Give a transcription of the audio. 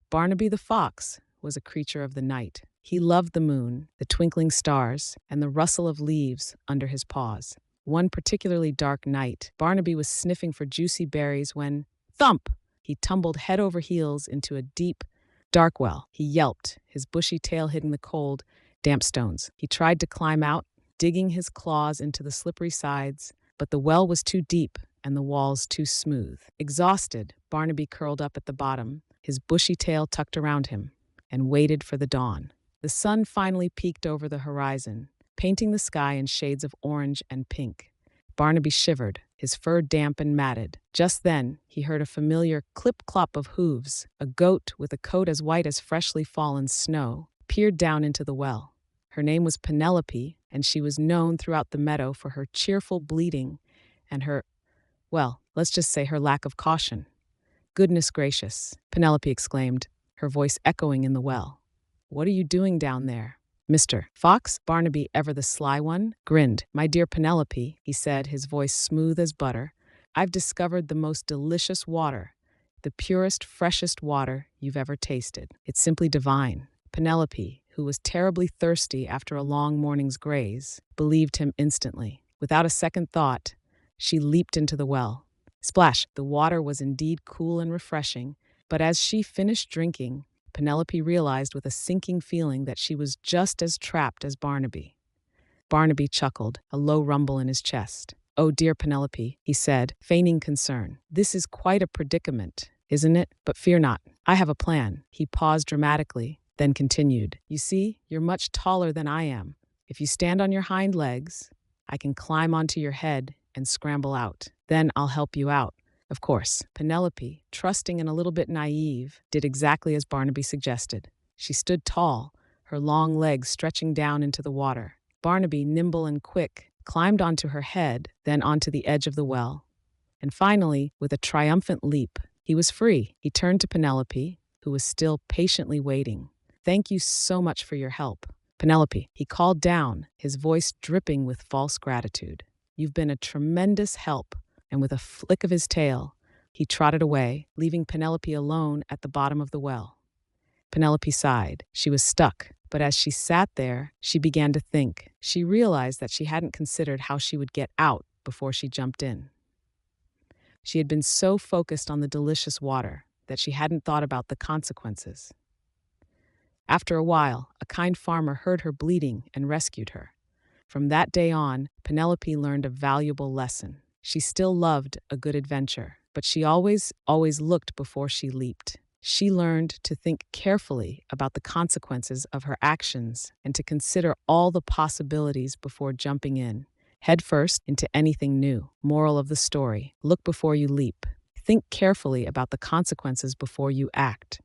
Barnaby the fox was a creature of the night. He loved the moon, the twinkling stars, and the rustle of leaves under his paws. One particularly dark night, Barnaby was sniffing for juicy berries when, thump! He tumbled head over heels into a deep, dark well. He yelped, his bushy tail hitting the cold, damp stones. He tried to climb out, digging his claws into the slippery sides, but the well was too deep and the walls too smooth. Exhausted, Barnaby curled up at the bottom, his bushy tail tucked around him, and waited for the dawn. The sun finally peeked over the horizon, painting the sky in shades of orange and pink. Barnaby shivered, his fur damp and matted. Just then, he heard a familiar clip-clop of hooves. A goat with a coat as white as freshly fallen snow peered down into the well. Her name was Penelope, and she was known throughout the meadow for her cheerful bleating and her, well, let's just say her lack of caution. "Goodness gracious," Penelope exclaimed, her voice echoing in the well. "What are you doing down there?" "Mr. Fox," Barnaby, ever the sly one, grinned. "My dear Penelope," he said, his voice smooth as butter, "I've discovered the most delicious water, the purest, freshest water you've ever tasted. It's simply divine." Penelope, who was terribly thirsty after a long morning's graze, believed him instantly. Without a second thought, she leaped into the well. Splash! The water was indeed cool and refreshing, but as she finished drinking, Penelope realized with a sinking feeling that she was just as trapped as Barnaby. Barnaby chuckled, a low rumble in his chest. "Oh dear Penelope," he said, feigning concern. "This is quite a predicament, isn't it? But fear not, I have a plan." He paused dramatically, then continued. "You see, you're much taller than I am. If you stand on your hind legs, I can climb onto your head and scramble out. Then I'll help you out." Of course, Penelope, trusting and a little bit naive, did exactly as Barnaby suggested. She stood tall, her long legs stretching down into the water. Barnaby, nimble and quick, climbed onto her head, then onto the edge of the well. And finally, with a triumphant leap, he was free. He turned to Penelope, who was still patiently waiting. "Thank you so much for your help. Penelope," he called down, his voice dripping with false gratitude. "You've been a tremendous help." And with a flick of his tail, he trotted away, leaving Penelope alone at the bottom of the well. Penelope sighed. She was stuck, but as she sat there, she began to think. She realized that she hadn't considered how she would get out before she jumped in. She had been so focused on the delicious water that she hadn't thought about the consequences. After a while, a kind farmer heard her bleeding and rescued her. From that day on, Penelope learned a valuable lesson. She still loved a good adventure, but she always looked before she leaped. She learned to think carefully about the consequences of her actions and to consider all the possibilities before jumping in, head first into anything new. Moral of the story: look before you leap. Think carefully about the consequences before you act.